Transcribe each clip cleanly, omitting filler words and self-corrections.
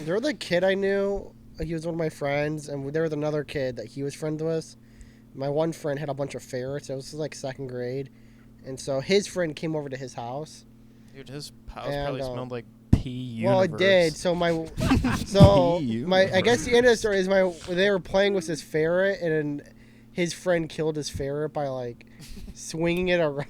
There was a kid I knew. He was one of my friends, and there was another kid that he was friends with. My one friend had a bunch of ferrets. It was like 2nd grade, and so his friend came over to his house. Dude, his house And, probably smelled like pee universe. Well, it did. So I guess the end of the story is they were playing with his ferret, and his friend killed his ferret by like swinging it around.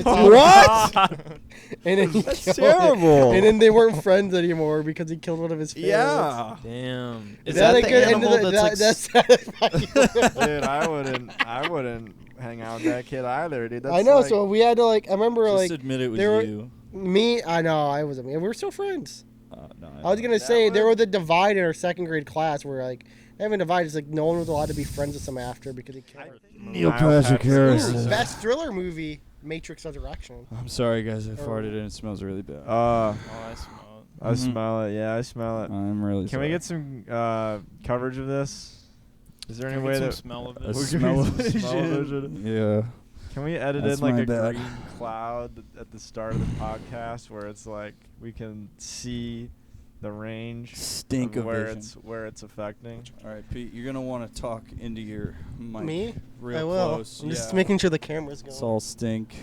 What? And then That's terrible. And then they weren't friends anymore because he killed one of his ferrets. Yeah. Damn. Is Is that a the good animal end of that's Dude, I wouldn't hang out with that kid either, dude. That's I know. like, So we had to I remember Just admit it was you. me. I know. I wasn't me. We were still friends. No, I was gonna say there was a divide in our 2nd grade class where like they haven't divided. It's like no one was allowed to be friends with him after because he killed. Neil Patrick Harris. Best thriller movie, Matrix Resurrection. I'm sorry, guys. I farted and it smells really bad. Oh, I smell it. I smell it. Yeah, I smell it. I'm really Can sorry. we get some coverage of this? Is there any Can we way get that some smell of a it? smell smell vision? Yeah. Can we edit That's in like my a bad. green cloud at the start of the podcast where it's like we can see the range Stink of of where vision. it's affecting? All right, Pete, you're gonna want to talk into your mic. Me? Real I will. close. I'm just yeah. making sure the camera's going. It's all stink.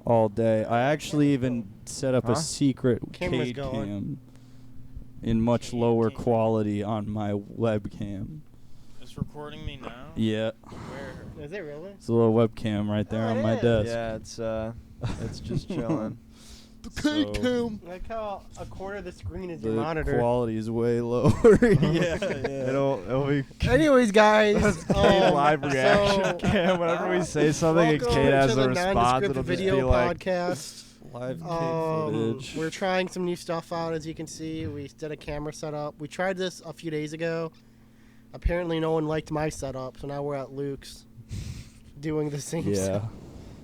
All day. I actually even set up Huh? a secret Camera's CAD going. cam in much lower quality on my webcam. It's recording me now? Yeah. Where? Is it really? It's a little webcam right there Oh, on it my is. desk. Yeah, it's just chilling. So Like how a quarter of the screen is the your monitor. quality is way lower. yeah. It'll be Anyways, guys, live reaction so, cam. Whenever we say something and welcome Kate has to a the response, nondescript it'll just video be like, podcast. Live cake footage. We're trying some new stuff out, as you can see. We did a camera setup. We tried this a few days ago. Apparently, no one liked my setup, so now we're at Luke's doing the same. Yeah. stuff.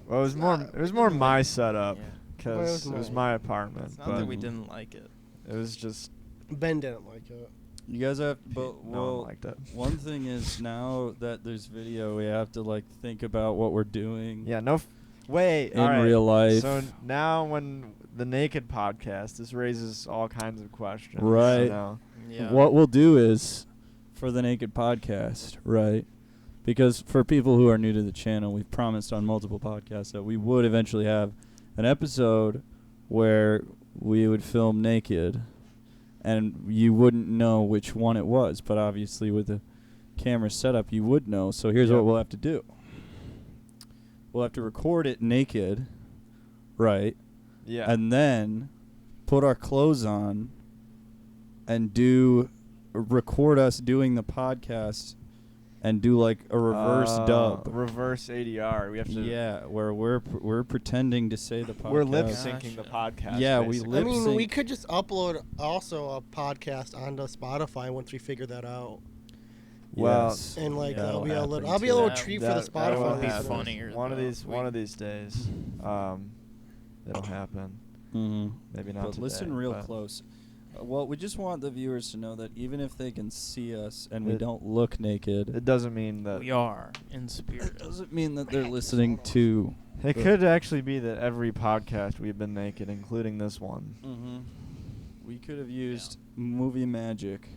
well, it was more my setup Yeah. because Well, it was my apartment. It's not But that we didn't like it. it was just Ben didn't like it. You guys have, but no well, one liked it. one thing is now that there's video, we have to like think about what we're doing. Yeah, no. Wait, In all right. real life. So now, when the Naked podcast, this raises all kinds of questions. Right. You know? Yeah. What we'll do is, for the Naked podcast, right? Because for people who are new to the channel, we've promised on multiple podcasts that we would eventually have an episode where we would film naked, and you wouldn't know which one it was. But obviously, with the camera setup, you would know. So here's Yep. what we'll have to do. We'll have to record it naked, right? Yeah. And then put our clothes on and record us doing the podcast and do like a reverse dub. Reverse ADR. We have to. Yeah, where we're pretending to say the podcast. We're lip Gotcha. syncing the podcast. Yeah, we basically. I lip mean, sync. we could just upload also a podcast onto Spotify once we figure that out. Well, Yes. And like That'll that'll be a happen little, I'll be a too. little That- treat for the that Spotify. will would be happen. funnier, One of though. these days, it'll happen. Mhm. Maybe not But today. listen real but close. Well, we just want the viewers to know that even if they can see us and we It- don't look naked, It doesn't mean that. We are in spirit. it doesn't mean that they're listening to. It could actually be that every podcast we've been naked, including this one. Mm-hmm. We could have used movie magic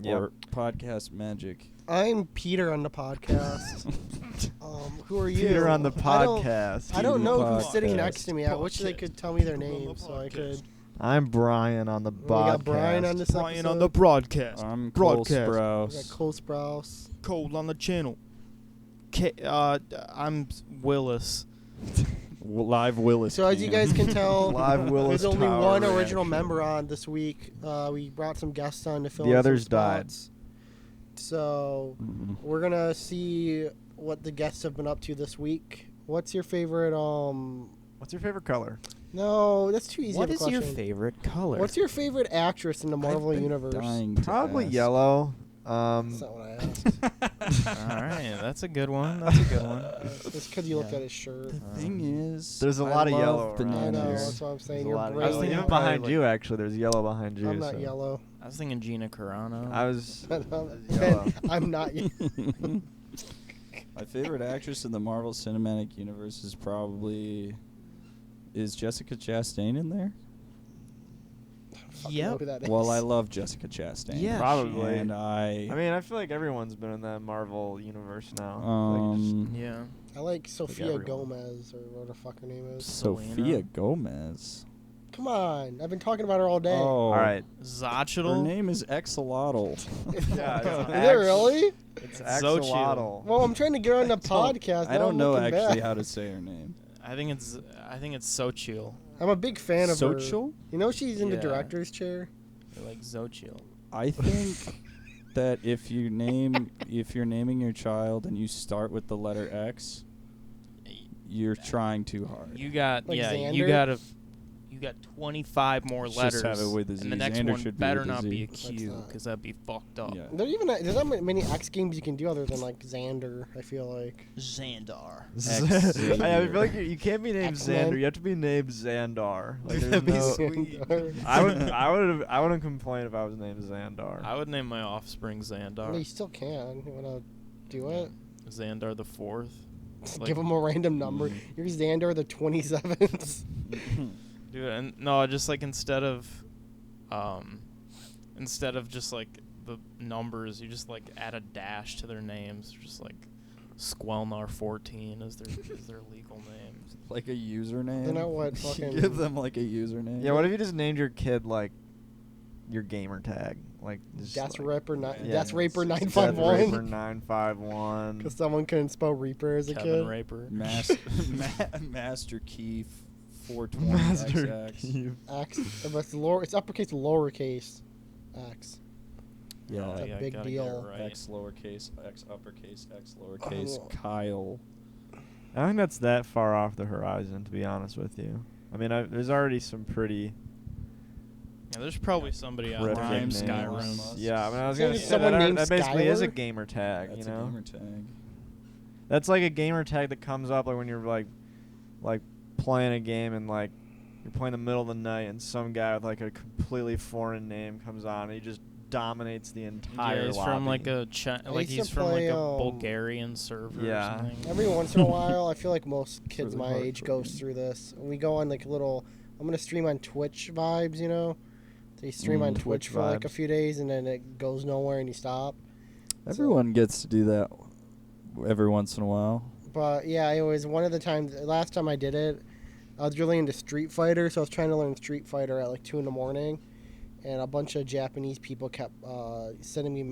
Yep. or podcast magic. I'm Peter on the podcast. Who are you? Peter on the I don't- podcast. I don't know who's Podcast. sitting next to me. I wish they could tell me their names so I could. I'm Brian on the We got podcast. Brian on this Brian on the episode. broadcast. I'm Cole Broadcast. We got Sprouse. Cole Sprouse. Cole on the channel. I'm Willis. Live Willis. So as you guys can tell, Live Willis there's only Tower one original reaction. member on this week. We brought some guests on to fill The in others some died. spots. So Mhm. we're gonna see what the guests have been up to this week. What's your favorite? What's your favorite color? No, that's too easy What of a is your question. favorite color? What's your favorite actress in the Marvel I've been universe? dying to Probably ask. yellow. That's not what I asked. All right, that's a good one. That's a good one. It's because you looked Yeah. at his shirt. The thing is, There's a I lot of love yellow around I know. bananas. That's what I'm saying. There's a You're lot of brave. I was yellow. thinking Even probably behind like- you, actually, there's yellow behind you. I'm not so. yellow. I was thinking Gina Carano. I was. Ben, I'm not yellow. My favorite actress in the Marvel Cinematic Universe is Jessica Chastain in there? fucking know who that is. Well, I love Jessica Chastain. Yeah, Probably. And I mean, I feel like everyone's been in that Marvel universe now. Yeah. I like Sophia everyone. Gomez, or what the fuck her name is. Sophia Gomez. Come on, I've been talking about her all day. Oh, all right. her Zotchel. name is Exolotl. Yeah, Is it really? It's Xochitl. axolotl. Well, I'm trying to get her on the podcast. I now don't I'm know looking actually back. how to say her name. I think it's Xochitl. I'm a big fan of her. Xochitl? You know she's in the Yeah. director's chair. Or like Xochitl. I think that if you're naming your child and you start with the letter X, you're trying too hard. You got Like you got 25 more Just letters, have it with a Z. and the next Xander one should be better with a not Z. be a Let's Q, not. because that'd be fucked up. Yeah. There's not many X games you can do other than like Xander. I feel like. Xandar. I feel like you can't be named X-Men. Xander. You have to be named Xandar. Like, there's That'd be no, sweet. I wouldn't complain if I was named Xandar. I would name my offspring Xandar. Well, you still can. You wanna do it? Xandar the Fourth. Like- Give him a random number. You're Xander the 27th. Dude, and no, just like instead of just like the numbers, you just like add a dash to their names, just like Squelnar 14 is their legal name. Like a username. You know what? Fucking. Give them like a username. Yeah, what if you just named your kid like your gamer tag? Like That's like, Ripper. Yeah, That's Raper it's- Death 951. Raper 951. Because someone couldn't spell Reaper as a Kevin kid. Raper. Master Key 420 Master XX. Key. X. But it's uppercase, lowercase. X. Yeah, Oh, a yeah, big gotta get deal. it right. X lowercase, X uppercase, X lowercase, Oh. Kyle. I don't think that's that far off the horizon, to be honest with you. I mean, there's already some pretty Yeah, there's probably somebody out horrific there Rhymes in names. Skyrim. Yeah, I mean, I was So gonna if say someone that, named that basically is a Skylar? gamer tag. That's you know, a gamer tag. that's like a gamer tag that comes up like when you're like playing a game and like you're playing in the middle of the night and some guy with like a completely foreign name comes on and he just dominates the entire Yeah, he's lobby. from like a like used he's to from like play, a Bulgarian server Yeah. or something. Every once in a while, I feel like most kids really my hard age for goes me. through this. We go on like a little. I'm gonna stream on Twitch vibes, you know. So you stream on Twitch Twitch for like a vibes. few days, and then it goes nowhere, and you stop. Everyone gets to do that every once in a while. But yeah, it was one of the times. Last time I did it, I was really into Street Fighter, so I was trying to learn Street Fighter at like 2 a.m, and a bunch of Japanese people kept sending me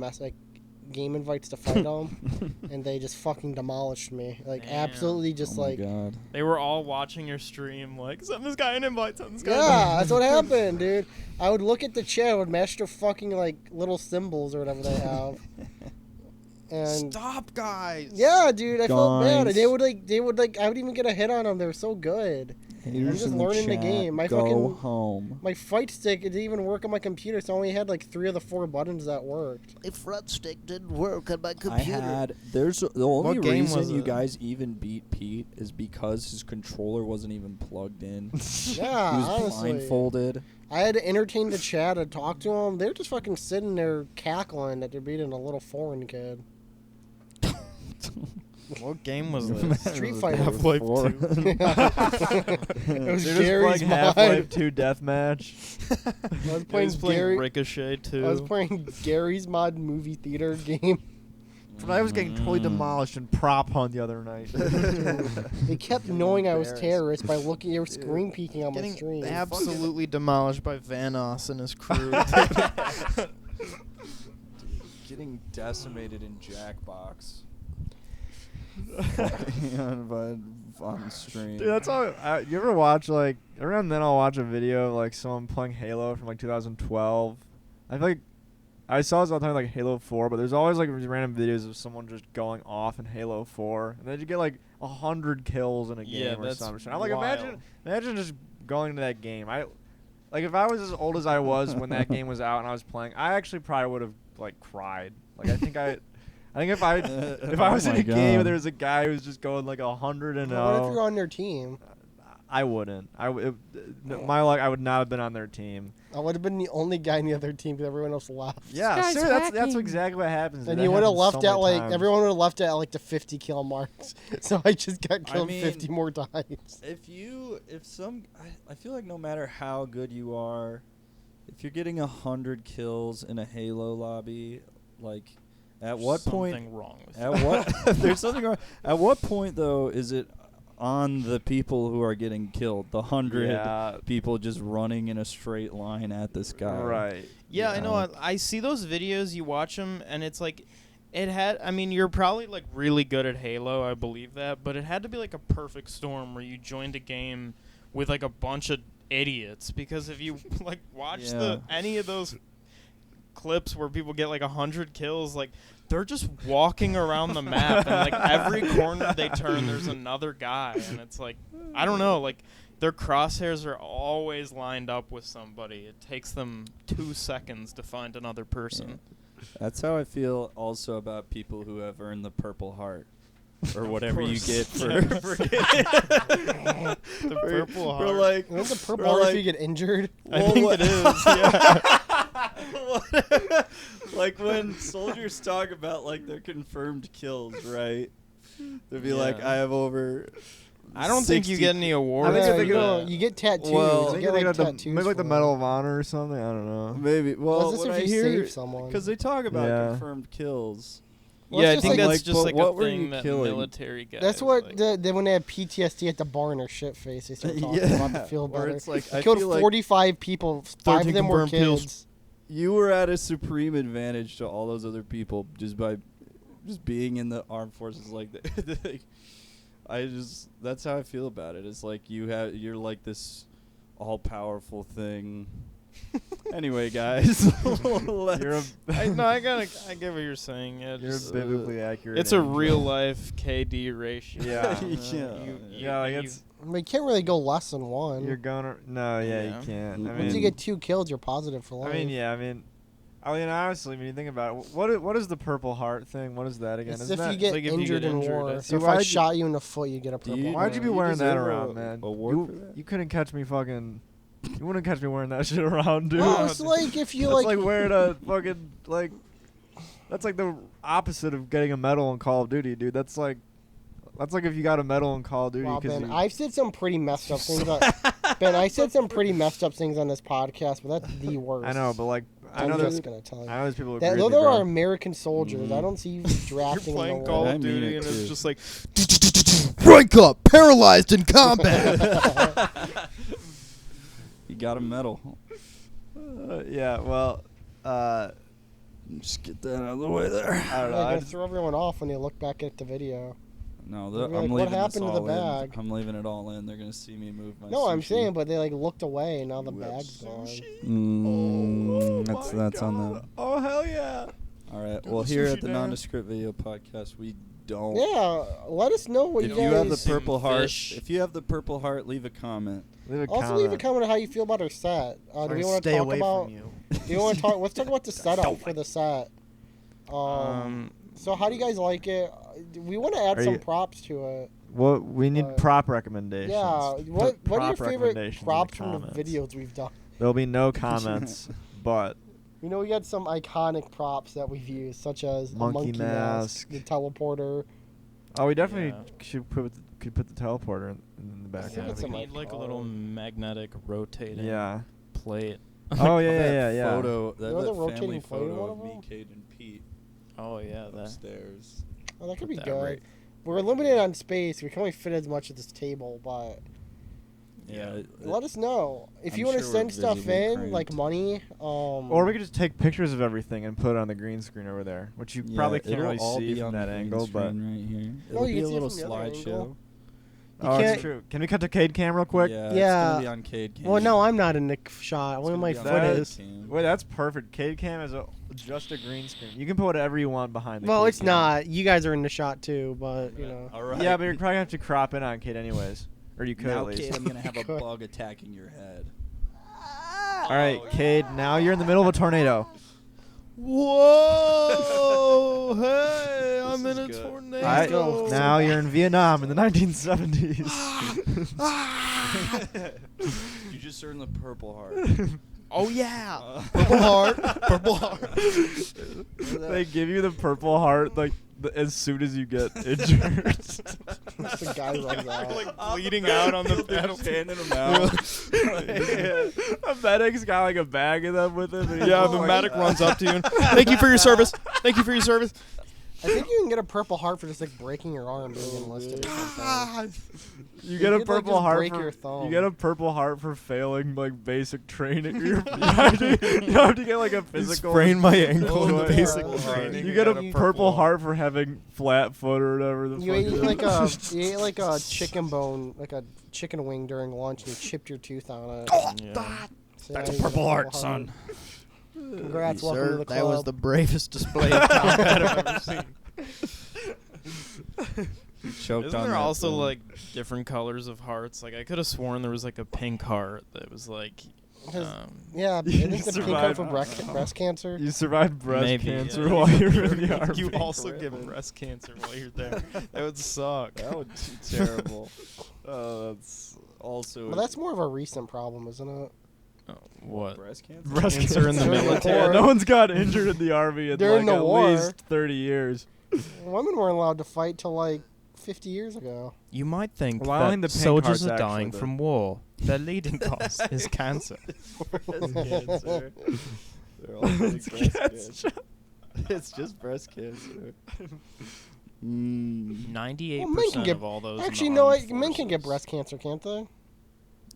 game invites to fight them, and they just fucking demolished me. Like Damn. absolutely, just oh my like. god. They were all watching your stream, like, send this guy an invite, send this guy an Yeah, invite." that's what happened, dude. I would look at the chat, I would match their fucking like little symbols or whatever they have, and Stop, guys! yeah, dude, I felt bad. And Guys. they would like, I would even get a hit on them. They were so good. Haters just in learning the chat, game. My go fucking- home. My fight stick, it didn't even work on my computer, so I only had like 3 of the 4 buttons that worked. My front stick didn't work on my I computer. had the only What game reason was you it? guys even beat Pete is because his controller wasn't even plugged in. Yeah, He was honestly. blindfolded. I had to entertain the chat and talk to them. They're just fucking sitting there cackling that they're beating a little foreign kid. What game was this? Street Fighter. Half-Life 2. It was They're Gary's just playing Half-Life mod. 2 Deathmatch. I was He playing was playing Gary. Ricochet too. I was playing Gary's Mod movie theater game. I was getting totally Mm. demolished in Prop Hunt the other night. They kept knowing I was embarrassed. terrorist by looking. They were screen peeking on my Getting stream. absolutely demolished by Vanoss and his crew. Getting decimated in Jackbox. on stream. Dude, that's all. You ever watch like every now and then I'll watch a video of like someone playing Halo from like 2012. I feel like I saw this all the time like Halo 4, but there's always like these random videos of someone just going off in Halo 4, and then you get like 100 kills in a game Yeah, or that's something. I'm like, wild. imagine just going into that game. Like if I was as old as I was when that game was out and I was playing, I actually probably would have like cried. Like I think if I was Oh in my a game God. and there was a guy who was just going like 100 and What if 0. you're on their team? I wouldn't. My luck, I would not have been on their team. I would have been the only guy on the other team because everyone else left. Yeah, guy's seriously, that's hacking. exactly what happens. And That you would have happens left so at many like times. everyone would have left at like the 50 kill marks. So I just got killed mean, 50 more times. I feel like no matter how good you are, if you're getting 100 kills in a Halo lobby, like, at what point? Something wrong with At you. what? There's something wrong. At what point though is it on the people who are getting killed? The 100 people just running in a straight line at this guy. Right. Yeah, I know. I see those videos. You watch them, and it's like, I mean, you're probably like really good at Halo. I believe that, but it had to be like a perfect storm where you joined a game with like a bunch of idiots. Because if you like watch any of those clips where people get like 100 kills, like they're just walking around the map, and like every corner they turn, there's another guy, and it's like, I don't know, like. Their crosshairs are always lined up with somebody. It takes them 2 seconds to find another person. Yeah. That's how I feel also about people who have earned the Purple Heart. Or whatever you get for the Purple Heart. For like, Isn't the Purple Heart if you get injured? I think it is, yeah. Like when soldiers talk about like their confirmed kills, right? They'd be like, I have over... I don't think you get any awards. Yeah, for you, that. you get tattoos. Well, you get like tattoos. maybe like the for Medal it. of Honor or something. I don't know. Maybe. Well, What's this what if I you hear, save someone? because they talk about Yeah. confirmed kills. Well, Yeah, I it's think just that's just but like what a were you thing that killing? military guys. That's what like. when they have PTSD at the bar in their shit face. They start talking Yeah. about to feel Where better. it's like, I I killed feel like 45 people. 5 of 13 them were confirmed kids. you were at a supreme advantage to all those other people just by just being in the armed forces like that. That's how I feel about it. It's like you're like this all-powerful thing. Anyway, guys, I get what you're saying. Yeah, You're just, biblically accurate. it's a angel. real life KD ratio. Yeah. Yeah. Like it's I mean, you can't really go less than one. you're gonna no, yeah, Yeah. you can't. I Once Once mean, you get 2 kills, you're positive for life. I mean, honestly, when you think about it, what is the Purple Heart thing? What is that again? It's Isn't if that, you get like if you injured get in injured, war. I So if think. I Why'd shot you in the foot, you get a purple heart. why'd you be You wearing that deserve around, man? award for that? You couldn't catch me fucking. You wouldn't catch me wearing that shit around, dude. Well, it's like if you That's like. like wearing a fucking like. That's like the opposite of getting a medal in Call of Duty, dude. That's like if you got a medal in Call of Duty Wow, because Ben, I've said some pretty messed up things. Ben, I said some pretty messed up things on this podcast, but that's the worst. I know, but like I I'm know just there's gonna tell you. I know there's people who That, agree those with me, are bro. American soldiers. I Mhm. don't see you You're drafting playing in the Call war. I of mean Duty, it and too. it's just like Rank up, paralyzed in combat. You got a medal. Yeah, well, Just get that out of the way there. I don't Yeah, know. you're I gonna just, throw everyone off when you look back at the video. No, They'll be I'm like, "What leaving this happened to the all in. bag?" I'm leaving it all in. They're gonna see me move my. No, I'm sushi. saying, but they like looked away, and now the You have bag's gone. That's on them. oh hell yeah! All right. Do Well, the here sushi at the dance. Nondescript Video Podcast, we don't. Yeah, let us know what If you you guys. have the Some Purple Heart, fish. if you have the Purple Heart, leave a comment. Leave a Also, comment. leave a comment on how you feel about our set. Do we want to Stay talk away about? from you. Do you want to talk? Let's talk about the setup for the set. So how do you guys like it? We want to add Are some you- props to it. What we need But- prop recommendations. Yeah. Put What are your prop favorite recommendations in the props from the comments. videos we've done? There'll be no comments, but We know we got some iconic props that we've used, such as Monkey a monkey mask, mask. the teleporter. oh, we definitely Yeah. could put the teleporter in the back. think Yeah, it's we in my need like a car. little magnetic rotating Yeah. plate. Oh yeah, That yeah, yeah. Photo, that, You know the that rotating family plate in photo one of of me, them? Kate, and Pete Oh yeah, that. upstairs. Oh, that could Put be that good. right- We're limited on space. We can only fit as much at this table, but Yeah. let us know if I'm you want to sure send we're stuff visibly in, like cramped. money. Or we could just take pictures of everything and put it on the green screen over there, which you probably can't it'll really all see be from on that the green angle, but screen right here. No, It'll you be can a see it little from the other slideshow. angle. oh, can't- it's true. Can we cut to Cade cam real quick? Yeah, Yeah. it's gonna be on Cade Cam. Well, no, I'm not in the shot. It's Only gonna my be on foot Cade is. Cam. Wait, that's perfect. Cade cam is just a green screen. You can put whatever you want behind the Well, Cade it's cam. not. You guys are in the shot too, but you know. All right. Yeah, but you're probably gonna have to crop in on Cade anyways, or you could now, at least. Cade, I'm gonna have a Good. bug attacking your head. All right, Cade. Now you're in the middle of a tornado. Whoa! Hey, I'm This in a is good. tornado. All right, go. now you're in Vietnam in the 1970s. You just earned the Purple Heart. Oh yeah. Purple heart, purple heart. They give you the Purple Heart like as soon as you get injured. The guy runs out. like bleeding out on the battlefield. handing him out. A medic's got like a bag of them with him. And Yeah, the medic runs up to you. And, thank you for your service. Thank you for your service. I think you can get a Purple Heart for just like breaking your arm being enlisted or something. You get a could, like, Purple just Heart break for your thumb. you get a Purple Heart for failing like basic training. You have to get like a physical. Sprained my ankle in Oh, basic yeah. training. You get a You- Purple Heart for having flat foot or whatever the You fuck. ate it like is. a you ate like a chicken bone, like a chicken wing during lunch, and you chipped your tooth on it. Yeah. So That's yeah, a you got Purple Heart, son. Congrats, Yes, welcome sir. to the club. That was the bravest display of combat I've ever seen. Choked Isn't on there that also thing. like different colors of hearts? Like I could have sworn there was like a pink heart that was like. Yeah, You it is the pink heart for survived. breast cancer. You survived breast Maybe, cancer yeah. while you were in the army. You also get breast cancer while you're there. That would suck. That would be terrible. That's also. Well, that's more of a recent problem, isn't it? Oh, what? breast cancer. breast Cancer in the During the military. war. No one's got injured in the army in During like the at war. least 30 years. Women weren't allowed to fight till like 50 years ago. You might think Well, I don't that think the pink soldiers heart's are actually dying the- from war. The leading cause is cancer. cancer. They're all getting breast cancer. It's just breast cancer. 98% Well, men can get- of all those. in the Actually, no, armed men can get forces. breast cancer, can't they?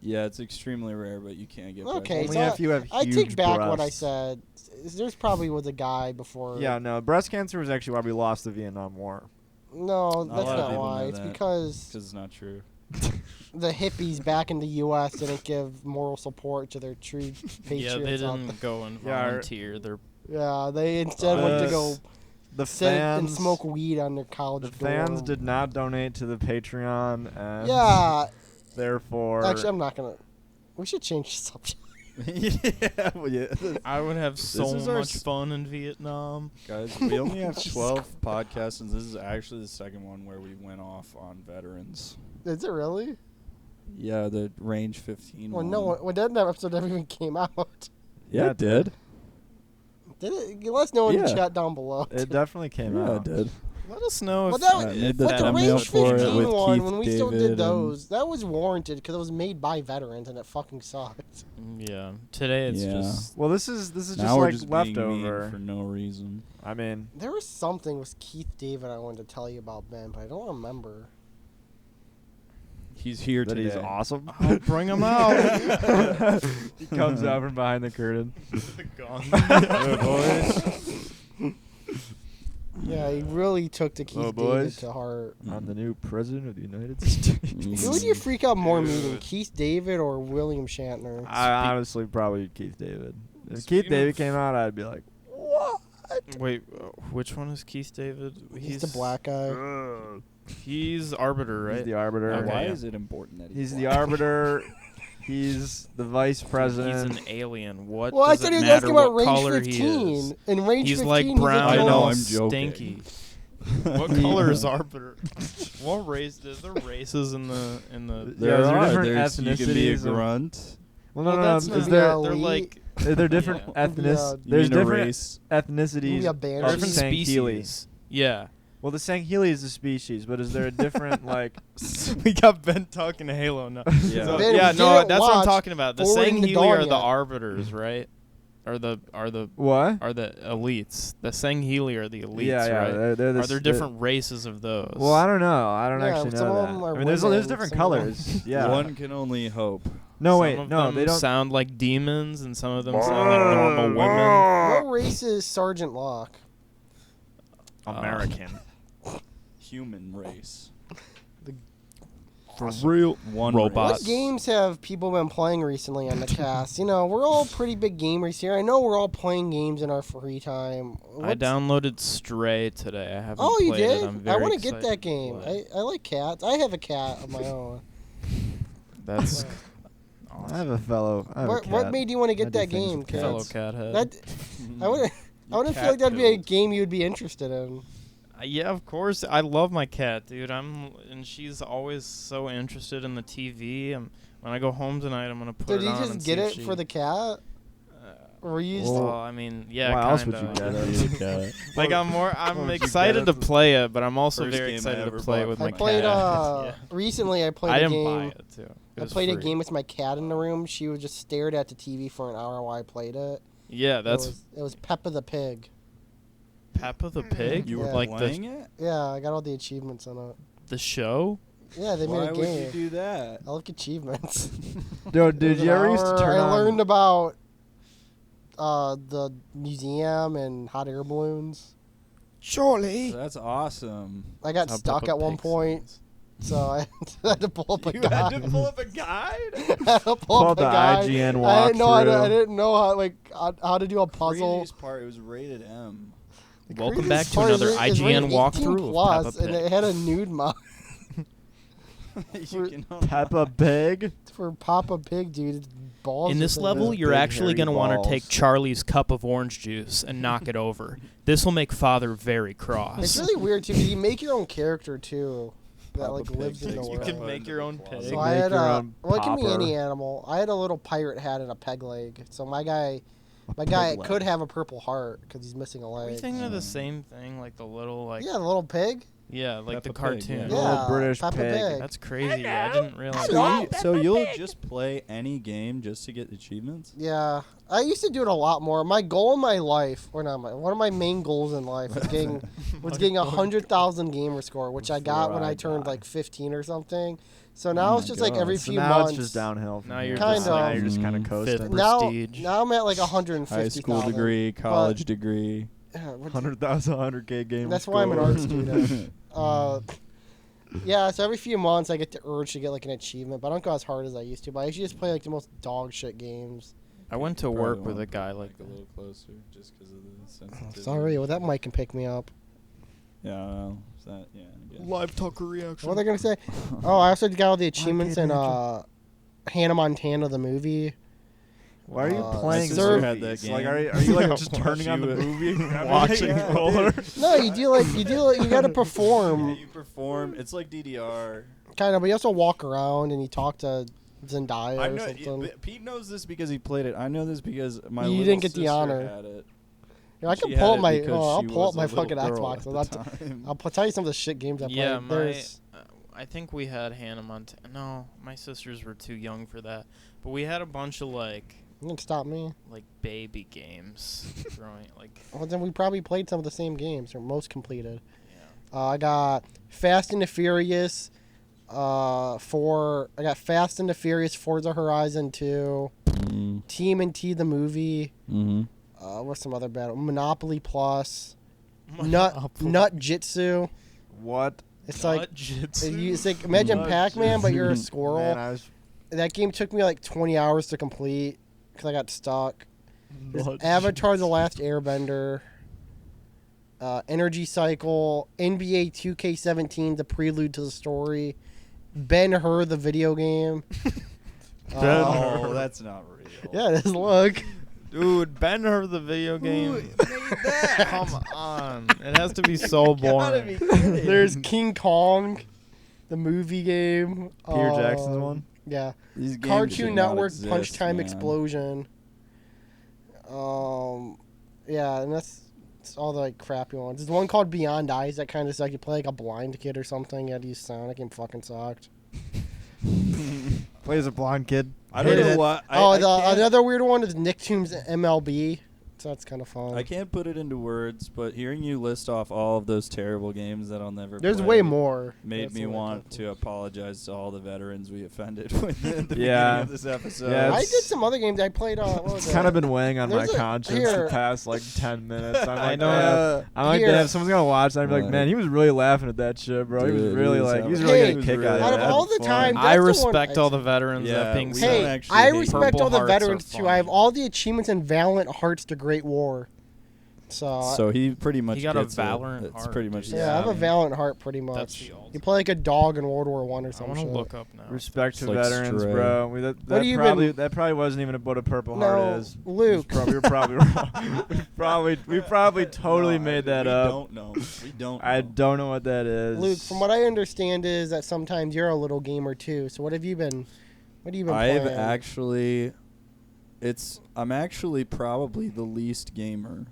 Yeah, it's extremely rare, but you can't get breast Okay, cancer. so Only if you have I huge take back what I breasts. said. There's probably was a guy before. Yeah, no, breast cancer was actually why we lost the Vietnam War. No, a that's lot of not people why. know It's that. because Because it's not true. the hippies back in the U.S. didn't give moral support to their true patriots. Yeah, they out didn't go and Yeah, our- volunteer. They're there. Yeah, they instead went to go The sit and fans smoke weed on their college The dorm. fans did not donate to the Patreon, and Yeah, therefore, actually, I'm not gonna. We should change the subject. Yeah, well, yeah. I would have so is our much fun in Vietnam. Guys, we only have Jesus 12 podcasts, and this is actually the second one where we went off on veterans. Is it really? Yeah, the Range 15 Well, one. no one. Well, that episode never even came out. Yeah, Yeah, it did. Did it? Let us know in the Yeah. chat down below. it definitely came Yeah, out. it did. Let us know Well, if that I was, made but the the thumbnail Range for it 15 with one, Keith when we still David did and- those, that was warranted because it was made by veterans and it fucking sucked. Yeah. Today it's Yeah. just Well, this is just Now we're like just being mean leftover. for no reason. I mean, There was something with Keith David I wanted to tell you about, Ben, but I don't remember. He's here that today. he's awesome. I'll bring him out. He comes out from behind the curtain. The gun. Yeah, he really took the Keith Oh, David boys. to heart. I'm the new president of the United States. Who would you freak out more meeting, Keith David or William Shatner? I honestly probably Keith David. If Speaking Keith David of- came out, I'd be like, what? Wait, which one is Keith David? He's the black guy. He's Arbiter, right? He's the arbiter. Okay, Why yeah. is it important that He's the arbiter. He's the vice president. He's an alien. What Well, I does thought it he was matter asking about what Range color 15. he is? In Range He's 15, like he's brown. a I know, girl. I'm joking. Stinky. What color is Arbiter? What race? Is there races in the? There there are. different There's, you can be a ethnicities of- grunt. Well, Well, no, that's no. not- Is there? Yeah. They're elite? like They're different Yeah. ethnic. Yeah. You There's mean a different race. ethnicities. Yeah, of bandits. different Sangheli. species. Yeah. Well, the Sangheli is a species, but is there a different like? We got Ben talking to Halo now. Yeah. So, Ben, yeah, we no, didn't that's what I'm watch talking about. The Forwarding the Sangheli Dawn are the yet. arbiters, right? Are the What? elites? The Sangheli are the elites, yeah, yeah. right? They're the Are there different races of those? Well, I don't know. I don't Yeah, actually some know of that. them are I mean, there's women, different some of them- colors. Yeah. One can only hope. No, Some wait, of no, them they don't. sound like demons, and some of them sound like normal women. What race is Sergeant Locke? American. Human race. For real, One robots. What games have people been playing recently on the cast? You know, we're all pretty big gamers here. I know we're all playing games in our free time. I downloaded Stray today. I haven't Oh, you played did? it. I'm I very want to get excited that game. to play. I like cats. I have a cat of my own. That's I have a fellow. I have a What cat. made you want to I get do that things game, with Kat? fellow cat head. That I would. I wouldn't feel like that'd be a game you'd be interested in. Yeah, of course. I love my cat, dude. And she's always so interested in the TV. When I go home tonight, I'm gonna put Did it you on. just and get see it if she, for the cat, Were you just Well, I mean, yeah. Why else would kinda. you get it? Like I'm would you excited get to it? play it, but I'm also First very game I excited to ever play it bought with for my I my played cat. recently I played I a didn't game. buy it too. It I was played a free. game with my cat in the room. She was just stared at the TV for an hour while I played it. Yeah, that's it was Peppa the Pig. Peppa the Pig. You were Yeah. like playing it? Yeah, I got all the achievements in it. the show. Yeah, they Why made a would game. you do that? I like achievements. Dude, It was you an ever used to hour. turn I on? learned about the museum and hot air balloons. Surely. That's awesome. I got That's how stuck Peppa at one Pig point, sounds. so I had to pull up a You guide. had to pull up a guide? I had to pull Pull up up a the guide. IGN I didn't know. I walkthrough. didn't know how to do a puzzle. Previous part, it was rated M. The Welcome craziest back to part is another it's rated IGN 18 walkthrough of plus, Peppa and Pig. it had a nude mod You can Peppa Pig. for Papa Pig, dude. It's balls. In this of level, it. you're big actually hairy going to want to take balls. Charlie's cup of orange juice and knock it over. This will make Father very cross. It's really weird too, 'cause you make your own character too, that Papa like Pig lives in the takes world. You can make your own pig. So You I make had your own well, it can be popper. any animal. I had a little pirate hat and a peg leg. So my guy pig could leg. have a purple heart because he's missing a Are you leg. thinking of the same thing, like the little, like Yeah, the little pig. like the Peppa Pig, cartoon? yeah. Yeah, British Peppa pig. Pig. That's crazy. I didn't realize. So you'll just play any game just to get achievements? Yeah, I used to do it a lot more. My goal in my life, or not one of my main goals in life was getting 100,000 gamer score, which I got when Before I I turned die. like 15 or something. So now Oh it's my just like every God. So few now months. it's just downhill. From Now here. you're Kind just of. Now you're just kind of Mm, coasting. fifth. now, prestige. now I'm at like 150,000. High school degree, college degree. Yeah, what- 100,000, 100K game. That's why I'm an art student. Yeah, so every few months I get the urge to get like an achievement, but I don't go as hard as I used to. But I usually just play like the most dog shit games. I went to Probably work with want a guy like a little closer just because of the sensitivity. Sorry, well that mic can pick me up. Yeah, well, is that, yeah, I guess. Live talker reaction. What are they gonna say? Oh, I also got all the achievements in Hannah Montana the movie. Why are you My playing sister had that movies? game. Like, are you like just turning on the movie, watching Yeah, roller? No, you gotta perform. Yeah, you perform. It's like DDR. Kind of, but you also walk around and you talk to Zendaya I or know. something. Pete knows this because he played it. I know this because my You little didn't get the sister honor. had it. Yeah, I She can had pull up it my. because I'll she pull up was a my little fucking girl Xbox. at the time. I'll tell you some of the shit games I Yeah, played. my. There's I think we had Hannah Montana. No, my sisters were too young for that. But we had a bunch of you can stop me. like baby games growing like. Well, then we probably played some of the same games or most completed. Yeah. I got Fast and the Furious. I got Fast and the Furious, Forza Horizon 2, Mm-hmm. TMNT the movie. What's some other bad? Monopoly Plus. Nut Jitsu. What? It's like Nut-jitsu? it's like imagine Nut Pac-Man, but you're a Jitsu. squirrel. Man, I was That game took me like 20 hours to complete because I got stuck. There's Nut Avatar: The Last Airbender. Energy Cycle, NBA 2K17, the prelude to the story, Ben-Hur, the video game. Oh, that's not real. Yeah, it is. Look, Dude, Ben-Hur the video game. Come on. It has to be so boring. there's King Kong, the movie game. Peter Jackson's one. Yeah, These games should Cartoon not Network, exist, Punch Time man. Explosion. Yeah, and that's all the like crappy ones. There's one called Beyond Eyes that kind of like you play like a blind kid or something. You had to use sound. That game fucking sucked. Plays a blonde kid. I don't Hated know it. what. Another weird one is Nicktoons MLB. So that's kind of fun. I can't put it into words, but hearing you list off all of those terrible games that I'll never There's play way more. made That's me what I want thought. to apologize to all the veterans we offended with at the Yeah. beginning of this episode. Yeah, I it's- did some other games. I played. What was It's it? kind of been weighing on There's my a- conscience here. the past like 10 minutes. I'm like, I know. I'm like, Here. damn, someone's gonna watch that and be like, What? man, he was really laughing at that shit, bro. He was Dude, really he was like, he was having- really Hey, getting a kick out out of of that. all the time, I that's the one respect all the veterans. Yeah, That being we said, don't Hey, actually I hate respect Purple all the Hearts are veterans too. fun. I have all the achievements in Valiant Hearts: The Great War. So he pretty much He got a gets Valorant it. It's heart, pretty much dude. yeah, I have a mean, Valiant Heart pretty That's much. the You ultimate. play like a dog in World War One or I something. want to look up now. Respect It's to like veterans, Stray. bro. What do you That probably wasn't even what a Purple No, Heart is. Luke. You're probably wrong. we probably totally no, made that we up. Don't know. We don't. I know. don't know what that is. Luke, from what I understand is that sometimes you're a little gamer too. So what have you been? What have you been I've playing? actually I'm actually probably the least gamer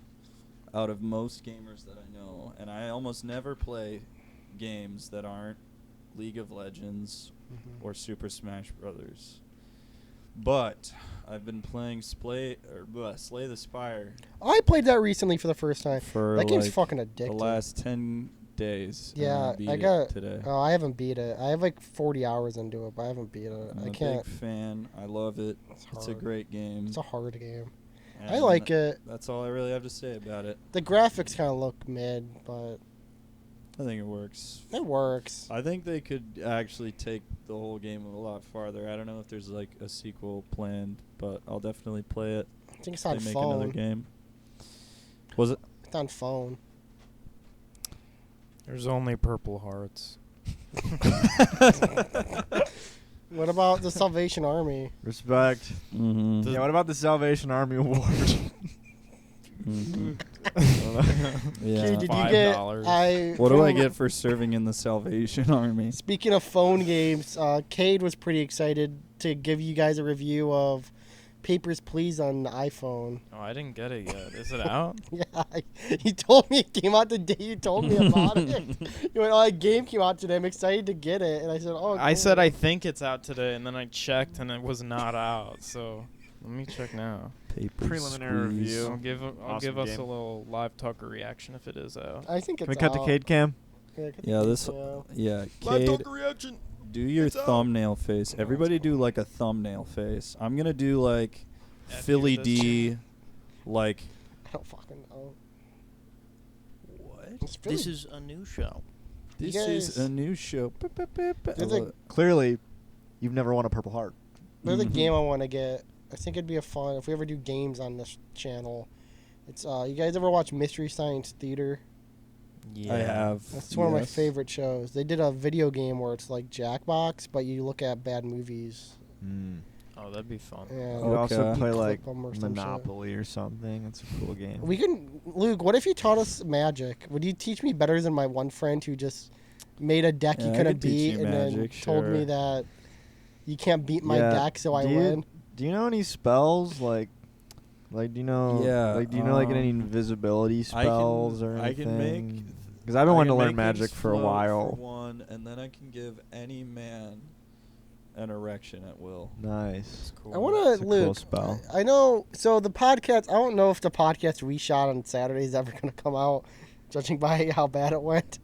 out of most gamers that I know, and I almost never play games that aren't League of Legends or Super Smash Brothers. But I've been playing Slay the Spire I played that recently for the first time. for That game's like fucking the addictive. last 10 days. and Yeah, I beat I got. it today. Oh, I haven't beat it. I have like 40 hours into it, but I haven't beat it. I'm I a can't. big fan. I love it. It's a hard. great game. It's a hard game. I and like it. That's all I really have to say about it. The graphics kind of look mid, but I think it works. it works. I think they could actually take the whole game a lot farther. I don't know if there's like a sequel planned, but I'll definitely play it. I think it's If on they make another phone. game. Was it? It's on phone. There's only Purple Hearts. What about the Salvation Army? Respect. Mm-hmm. Yeah, what about the Salvation Army Award? Mm-hmm. Dude, Yeah. did you get? $5. What do I get for serving in the Salvation Army? Speaking of phone games, Cade was pretty excited to give you guys a review of Papers, Please on the iPhone. Oh, I didn't get it yet. Is it out? Yeah, you told me it came out the day you told me about it. You went, "Oh, that game came out today. I'm excited to get it." And I said, "Oh." I cool." said I think it's out today, and then I checked, and it was not out. So let me check now. Papers, Preliminary please. review. I'll Awesome give us game. a little live Tucker reaction if it is out. I think it's Can we cut to out. Cade Cam? Yeah, cut Yeah, the this. Cade Cam. Yeah, Live Cade, Tucker reaction. do your It's out. thumbnail face. Everybody do like a thumbnail face. I'm gonna do like After Philly this. D, like. I don't fucking know. What? It's Philly. This is a new show. You This is guys- a new show. There's a- Clearly, you've never won a Purple Heart. There's a Mhm. game I want to get. I think it'd be a fun if we ever do games on this channel. It's you guys ever watch Mystery Science Theater? Yeah. I have. That's one of my yes. favorite shows. They did a video game where it's like Jackbox, but you look at bad movies. Oh, that'd be fun. And You also Okay. play clip like 'em or some shit. Monopoly or something. It's a cool game. We can, Luke. What if you taught us magic? Would you teach me better than my one friend who just made a deck Yeah, he I couldn't could teach beat you and then magic, told me sure. that you can't beat my Yeah, deck, so I do you- win? Do you know any spells like do you know? Yeah, Like, do you know like any invisibility spells or I anything? can make. Because I've been I wanting to can learn make magic things for a float while. For one, and then I can give any man an erection at will. Nice. It's cool. I want It's to, a cool Luke. spell. I know. So the podcast. I don't know if the podcast we shot on Saturday is ever going to come out, judging by how bad it went.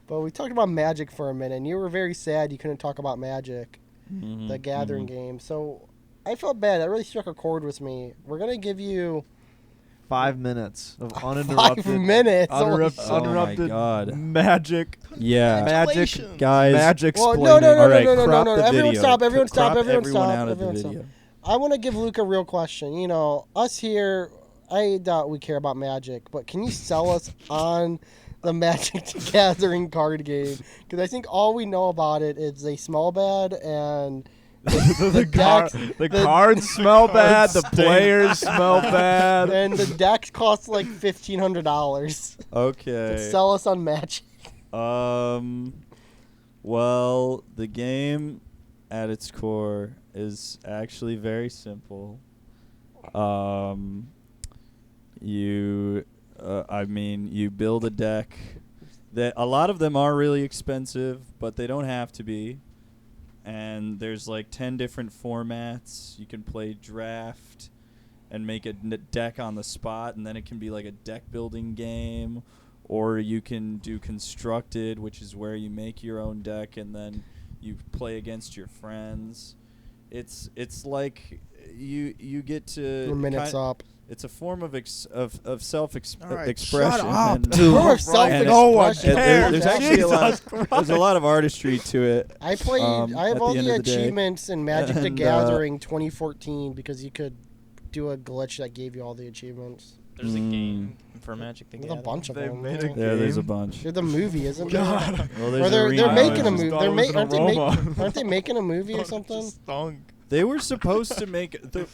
But we talked about magic for a minute, and you were very sad you couldn't talk about magic, Mm-hmm, the Gathering game. So I felt bad. That really struck a chord with me. We're gonna give you 5 minutes of uninterrupted. 5 minutes. Uninterrupted, Oh my uninterrupted God. magic. Yeah, Magic. Congratulations. guys. Magic Well, explaining. no, no, no, All right, no, no, crop no, the everyone video. stop, everyone stop, Crop everyone everyone stop, out of the everyone stop. video. I want to give Luke a real question. You know, us here, I doubt we care about magic, but can you sell us on the Magic the Gathering card game? Because I think all we know about it is they smell bad and the deck- cards smell bad. The players smell bad. and the decks cost like $1,500 Okay. to sell us on Magic. Well, the game at its core is actually very simple. You build a deck. That a lot of them are really expensive, but they don't have to be. And there's like 10 different formats. You can play draft and make a deck on the spot, and then it can be like a deck building game. Or you can do constructed, which is where you make your own deck and then you play against your friends. It's like you get to Your minutes up. It's a form of self All right, expression. shut up, and, dude. Form of and self-expression. no one Who there's cares? actually a lot. Jesus There's a lot of artistry to it. I played. I at have all the end the of the day. achievements in Magic the And, Gathering 2014 because you could do a glitch that gave you all the achievements. There's a game for Magic the There's a Gathering. bunch of They them. made a Yeah, there's a game? bunch. There's the movie, isn't there? God. Well, Or there's they're remake. making a I just movie. thought it was an Aren't they making a movie or something? They were supposed to make the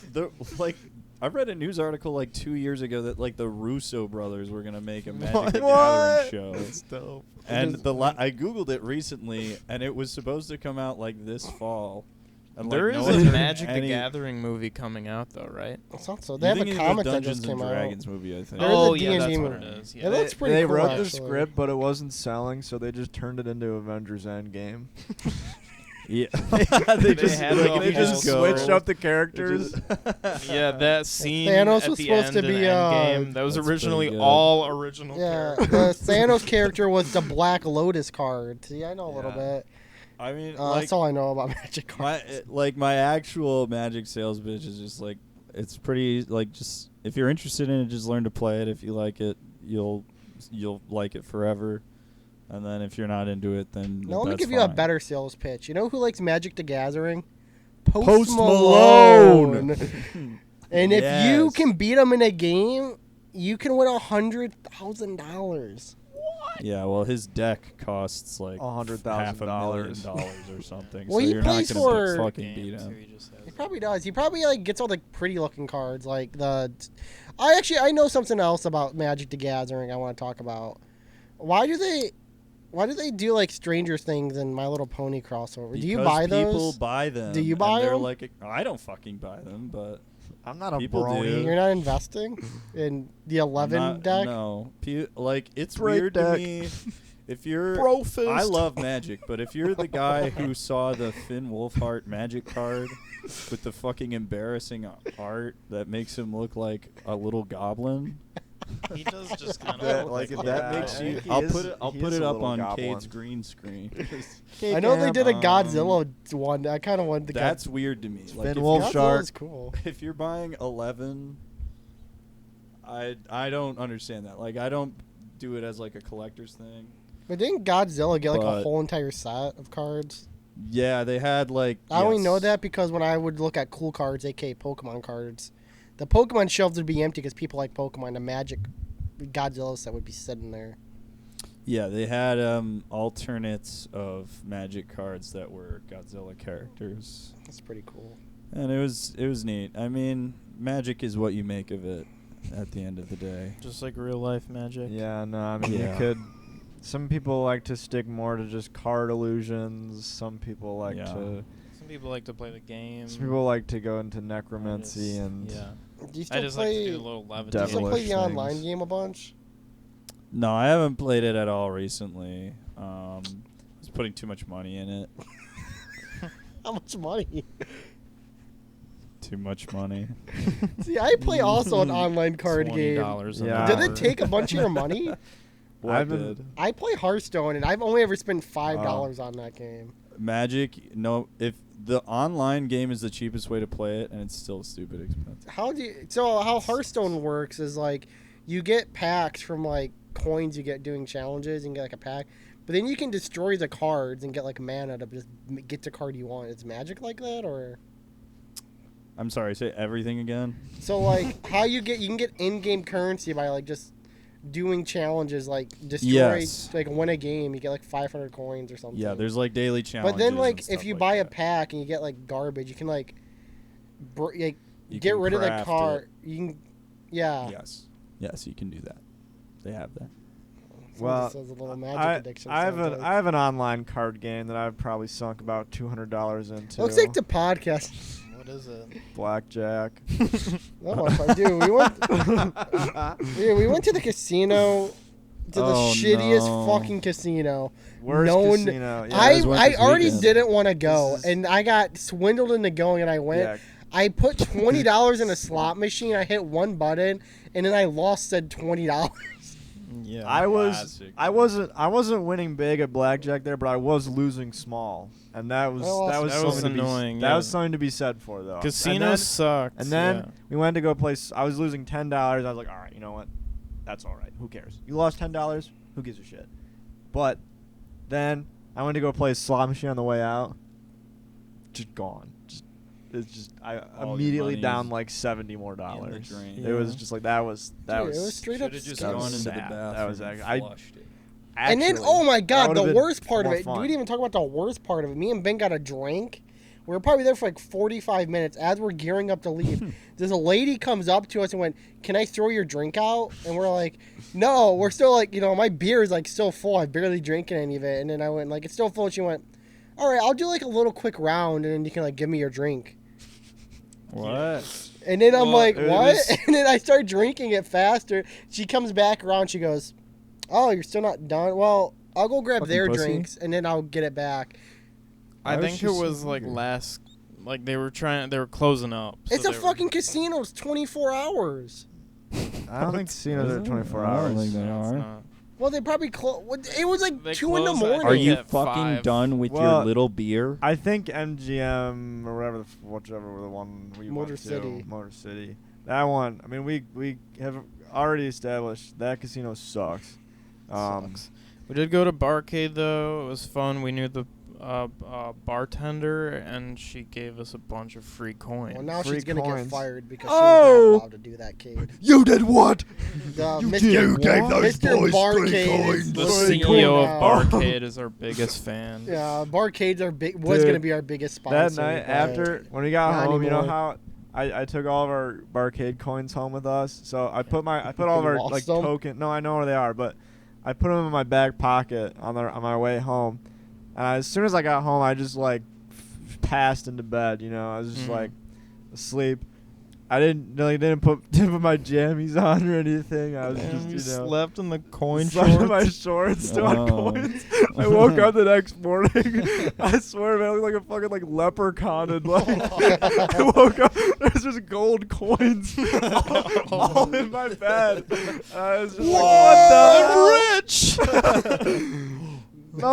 like. I read a news article like 2 years ago that like the Russo brothers were gonna make a Magic the Gathering show. That's dope. And I googled it recently, and it was supposed to come out like this fall. And, There no is one's a heard Magic the any- Gathering movie coming out though, right? It's not so. You They have think a of comic that Dungeons just and came out. Dragons movie, I think. There is Oh a yeah, D&D that's what movie. it is. It Yeah. looks pretty They cool, wrote the actually. script, but it wasn't selling, so they just turned it into Avengers Endgame. Yeah. They just had like, the they whole just switched go. up the characters. Yeah, that scene Thanos at was the supposed end to in be, Endgame, that was That's originally pretty good. all original Yeah, characters. the Thanos character was the Black Lotus card. See, I know a little Yeah. bit. I mean, That's all I know about Magic my cards. my actual Magic sales pitch is just like, it's pretty like, just if you're interested in it, just learn to play it. If you like it, you'll like it forever. And then if you're not into it, then Now, let me that's give you a fine. better sales pitch. You know who likes Magic the Gathering? Post Malone. And if you Yes. can beat him in a game, you can win $100,000. Yeah, well, his deck costs like $100,000 $500,000 or something. Well, so he you're not plays gonna for- fucking beat Game, too, him. he just has He it. probably does. He probably like gets all the pretty looking cards, like the. I know something else about Magic the Gathering. I want to talk about. Why do they do like Stranger Things and My Little Pony crossover? Do you Because buy those? People buy them. Do you and buy they're them? Like, I don't fucking buy them, but I'm not a People do. brony. You're not investing in the 11 not, deck. No, like it's Great weird deck. to me. If you're, Brofist. I love Magic, but if you're the guy who saw the Finn Wolfhard Magic card with the fucking embarrassing art that makes him look like a little goblin, He does just kind that, of like look if like that a makes guy. you, He I'll is- put it. I'll he put is it a up little on goblin. Cade's green screen. I know they did a Um, Godzilla one. I kind of wanted the. That's weird to me. Like Finn if Wolf you're- Shark. Godzilla's cool. if you're buying 11, I don't understand that. Like I don't do it as like a collector's thing. But didn't Godzilla get like a But- whole entire set of cards? Yeah, they had like. I only know yes. that because when I would look at cool cards, aka Pokemon cards, the Pokemon shelves would be empty because people like Pokemon. The Magic Godzilla set would be sitting there. Yeah, they had alternates of Magic cards that were Godzilla characters, That's pretty cool. and it was neat. I mean, Magic is what you make of it at the end of the day. Just like real life Magic. Yeah, no, I mean Yeah. you could. Some people like to stick more to just card illusions. Some people like Yeah. to. Some people like to play the game. Some people like to go into I necromancy just- and. yeah. Do you I still just like to play? do a little do you levitation. still play devilish the online things. game a bunch? No, I haven't played it at all recently. I was putting too much money in it. How much money? Too much money. See, I play also an online card game. $20 an Yeah. Did hour. it take a bunch of your money? What I've been- did? I play Hearthstone, and I've only ever spent $5 on that game. Magic? No, if the online game is the cheapest way to play it, and it's still stupid expensive. How Hearthstone works is like you get packs from like coins you get doing challenges and get like a pack, but then you can destroy the cards and get like mana to just get the card you want. Is Magic like that, or I'm sorry, say everything again. so like how you can get in-game currency by like just doing challenges like destroy Yes. like win a game, you get like 500 coins or something. Yeah, there's like daily challenges. But then and like stuff if you like buy a that. pack and you get like garbage, you can like You get can rid of the craft card. it. You can yeah. Yes, you can do that. They have that. Someone Well, just says a little magic I, addiction. I have sounds an like. I have an online card game that I've probably sunk about $200 into. Looks like the podcast. What is it? Blackjack. Oh, dude, we went to the casino, to the Oh, shittiest no. fucking casino. Worst No one- casino. Yeah, I- guys went I this already weekend. didn't want to go, This is- and I got swindled into going, and I went. yeah. I put $20 in a slot machine. I hit one button, and then I lost said $20. Yeah. I Classic. wasn't winning big at blackjack there, but I was losing small, and that was Well, that was that was something to annoying, Be, that yeah. was something to be said for though. Casinos suck. And then we went to go play. I was losing $10. I was like, all right, you know what? That's all right. Who cares? You lost $10. Who gives a shit? But then I went to go play a slot machine on the way out. Just gone. I All your immediately money down is like $70 more dollars. drain. It was Yeah. just like that was Dude, it was was straight up Should have just scary. gone into the sad. bathroom. That was and I flushed it. And then, actually, oh my that god, would've the been worst part of more it. fun. We didn't even talk about the worst part of it. Me and Ben got a drink. We were probably there for like 45 minutes. As we're gearing up to leave, this lady comes up to us and went, "Can I throw your drink out?" And we're like, "No, we're still like, my beer is like still full. I barely drinking any of it." And then I went like, "It's still full." And she went, all right, I'll do like a little quick round, and then you can like give me your drink. What? And then I'm Well, like, it what? was- And then I start drinking it faster. She comes back around. She goes, oh, you're still not done? Well, I'll go grab Fucking their pussy. drinks, and then I'll get it back. Why I was think she it so was like weird? they were closing up. so It's a they were- fucking casino. It's 24 hours. I don't think casinos are Is it? 24 I don't hours. think they No, it's are. not. Well, they probably it was like They 2 in the close at- morning. Are you at fucking 5. done with your Well, little beer? I think MGM or whatever, whichever the one we Motor went to, City. Motor City. That one. I mean, we have already established that casino sucks. Sucks. We did go to Barcade though. It was fun. We knew the bartender, and she gave us a bunch of free coins. Well, now Free she's gonna get coins. fired because Oh! she's not allowed to do that, Cade. You did what? Mr. Mr. Barcade the is CEO cool of now. Barcade is our biggest fan. Yeah, Barcade's was Dude, gonna be our biggest sponsor. That night but after when we got not home, you know anymore. how I took all of our Barcade coins home with us. So I put all of You our lost like them? token. No, I know where they are, but I put them in my back pocket on my way home. And as soon as I got home, I just like passed into bed. You know, I was just Mhm. like asleep. I didn't put my jammies on or anything. I was Damn, just you you know. slept in the coin Slept in shorts. my shorts, still had Oh. coins. I woke up the next morning. I swear, man, I looked like a fucking like leprechaun. And like, I woke up, there's just gold coins all in my bed. I was just like, what the? No.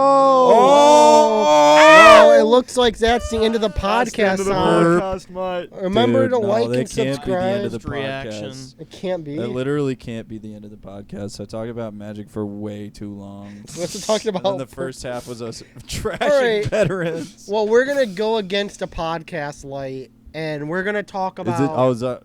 Oh, it looks like that's the end of the That's the end podcast. of the Son. podcast, mate. Remember Dude, to no, like that and can't be the end of subscribe. the Reaction. podcast. It can't be. That literally can't be the end of the podcast. I talked about Magic for way too long. Let's talk And about then the first half was us trashing right. veterans. Well, we're gonna go against a podcast light, and we're gonna talk about.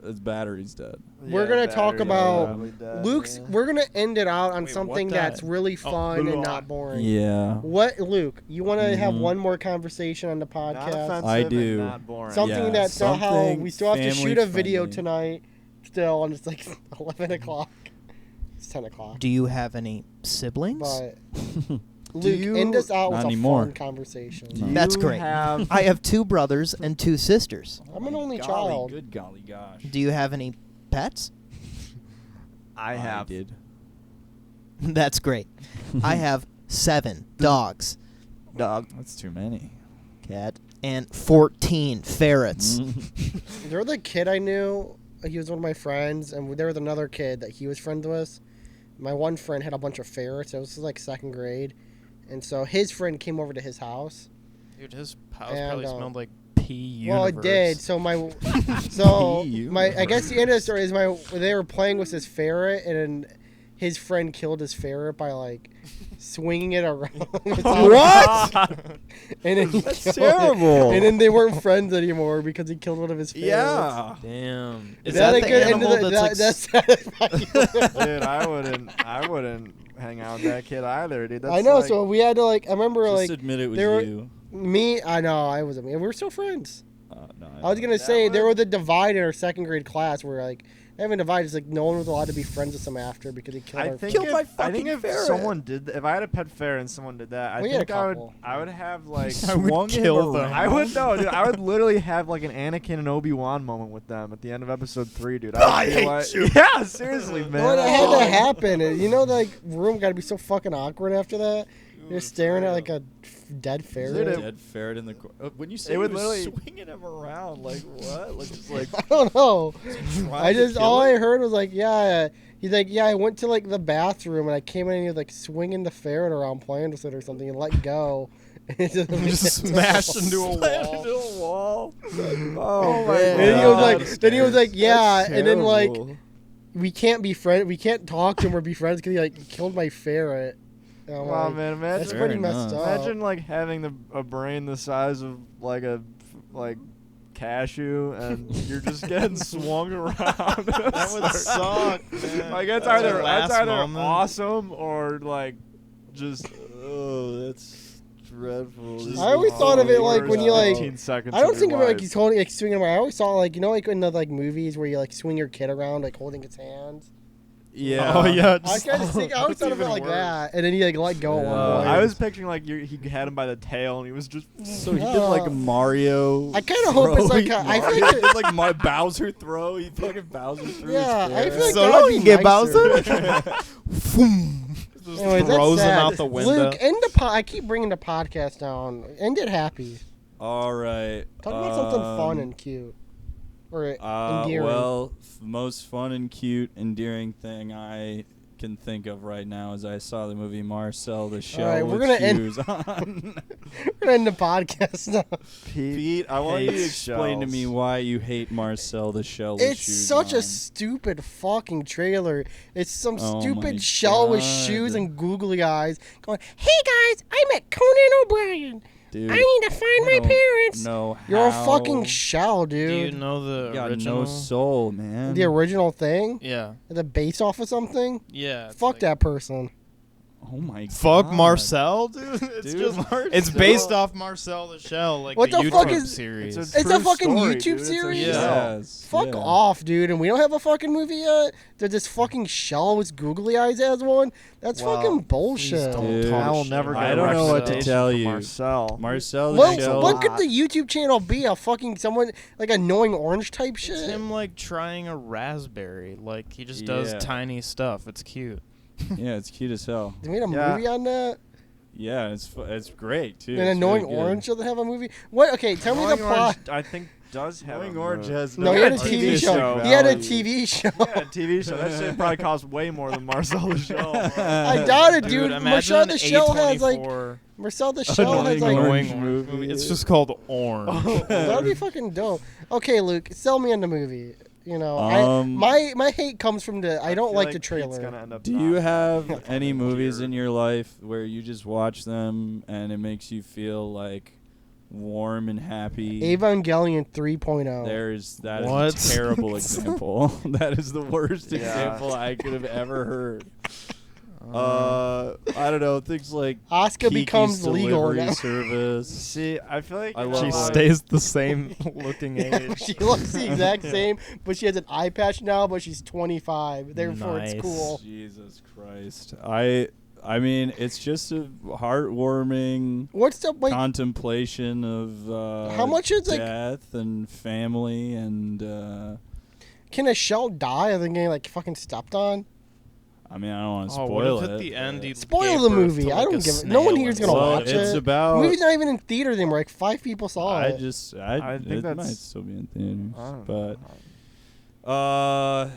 It's battery's dead. We're gonna talk battery about probably dead, Luke's. yeah. We're gonna end it out on Wait, something what that's died? really fun and not boring. Yeah. What, Luke? You want to have Mhm. one more conversation on the Not podcast? offensive I and do. Not boring. Something Yeah, that's not how something we still have to shoot a video family-friendly. tonight. Still, and it's like 11 o'clock. It's 10 o'clock. Do you have any siblings? But Luke, you- end us out with Not a anymore. fun conversation. No. That's You great. have- I have 2 brothers and 2 sisters. I'm an only Golly, child. Good golly gosh. Do you have any pets? I have. did. That's great. I have 7 dogs, dog, That's too many. cat, and 14 ferrets. There was a kid I knew. He was one of my friends, and there was another kid that he was friends with. My one friend had a bunch of ferrets. It was like 2nd grade, and so his friend came over to his house. Dude, his house And, probably smelled like pee Well, it universe. did. So I guess the end of the story is they were playing with his ferret, and then his friend killed his ferret by like swinging it around. What? And then he That's killed it. terrible. And then they weren't friends anymore because he killed one of his ferrets. Yeah. Damn. Is Is that, that a the good end animal of the, that's that, that's Dude, I wouldn't hang out with that kid either, dude. That's I know. like- So we had to I remember Just admit it was there were- you. me. I know I wasn't me. We were still friends. No, I was gonna That say there was- was a divide in our 2nd grade class where like having a divide is like no one was allowed to be friends with him after because he killed I our think Killed if, my I think fucking if ferret. someone did, if I had a pet ferret and someone did that, I We had a think I would, couple. I would have like, I would Swung him kill them. around. I would no, dude. I would literally have like an Anakin and Obi-Wan moment with them at the end of episode 3, dude. I would be like, yeah, seriously, man. Well, it had to happen. And you know, the room got to be so fucking awkward after that. You're staring at like a dead ferret. Dude, Dead ferret in the corner. When you say It would he was literally- swinging him around, like what? Like just like I don't know. trying I to just kill all it? I heard was like, yeah. He's like, yeah. I went to like the bathroom and I came in and he was like swinging the ferret around, playing with it or something, and let go. And it Just smashed into a Slammed wall. into a wall. Oh my And then he was God. like, yeah, That's and then like terrible. we can't be friends. We can't talk to him or be friends because he like killed my ferret. And I'm Wow, like, man, that's imagine, Fair pretty messed enough. up. imagine like having a brain the size of like a cashew and you're just getting swung around. That would suck, man. Like that's That's either your last moment. awesome or like just. Oh, that's dreadful. I always thought of it like when you like. 15 seconds I don't of think your of it like life. he's holding like swinging around. I always saw like in the like movies where you like swing your kid around like holding its hands. Yeah. Oh yeah. I kind of think I always thought of it like that, and then he like let go at one point. I was picturing like he had him by the tail and he was just. So he did like a Mario. I kind of hope it's like I feel like it's like my Bowser throw. He fucking Bowser through. Yeah, his I chair. feel like So that long would be you get nicer. Just Anyways, that's throws him sad. out the window. Luke, end the I keep bringing the podcast down. End it happy. All right. Talk about something fun and cute. Or endearing. Well, most fun and cute, endearing thing I can think of right now is I saw the movie Marcel the Shell right, we're with gonna end- shoes on. We're gonna end the podcast now. Pete, I want you to hates explain to me shells. why you hate Marcel the Shell with It's shoes such on. a stupid fucking trailer. It's some Oh my stupid shell with God. shoes and googly eyes going, "Hey guys, I met Conan O'Brien. Dude, I need to find my parents." No, You're a fucking shell, Do you dude. know the You got original? no soul, man. The original thing? Yeah. The base off of something? Yeah. it's Fuck like- that person. Oh my god. Fuck Marcel, dude. It's Dude, just Marcel. it's based off Marcel the Shell, like What the the YouTube fuck is- series. It's a It's a true fucking story, YouTube dude. It's a series? shell. Yes. Fuck yeah. off, dude. And we don't have a fucking movie yet? That this fucking shell with googly eyes has one? That's Well, fucking bullshit. don't Dude, talk I will shit never about get I don't know what to recommendation tell from you. Marcel. Marcel the Well, Shell. what could the YouTube channel be? A fucking someone like annoying orange type It's shit? him like trying a raspberry. Like he just does Yeah. tiny stuff. It's cute. Yeah, it's cute as hell. They made a Yeah. movie on that? Yeah, it's great too. An It's annoying really good. orange doesn't have a movie? What? Okay, tell me the Annoying plot. Orange, I think does have Annoying a Orange movie. has No, he had a artistic TV show. value. He had a TV show. Yeah, a TV show. That shit probably cost way more than Marcel the Shell. I doubt it, dude. imagine Marcel an the Shell has like A24 Marcel the Shell has like. Orange annoying movie. movie. It's just called Orange. That'd be fucking dope. Okay, Luke, sell me on the movie. You know, my hate comes from the I don't feel like the Pete's trailer. gonna end up Do not you liking have it. any movies Dear. in your life where you just watch them and it makes you feel like warm and happy? Evangelion 3.0. That What? is a terrible example. That is the worst Yeah. example I could have ever heard. I don't know, things like Asuka Kiki's becomes legal delivery now. service. See, I feel like I you love know, She like- stays the same looking Yeah, age. she looks the exact same, but she has an eye patch now, but she's 25. Therefore, Nice. it's cool. Jesus Christ. I mean, it's just a heartwarming What's the like? contemplation of How much is, like- death and family and Can a shell die other than getting like fucking stepped on? I mean, I don't want to Oh, spoil what if it. at the end but- he Spoil gave the birth movie. to, I like, don't a give a- no one snail here's and gonna well, watch stuff? it's it. about The movie's not even in theaters anymore. Like 5 people saw I it. think it that's- might still be in theaters, I don't but know.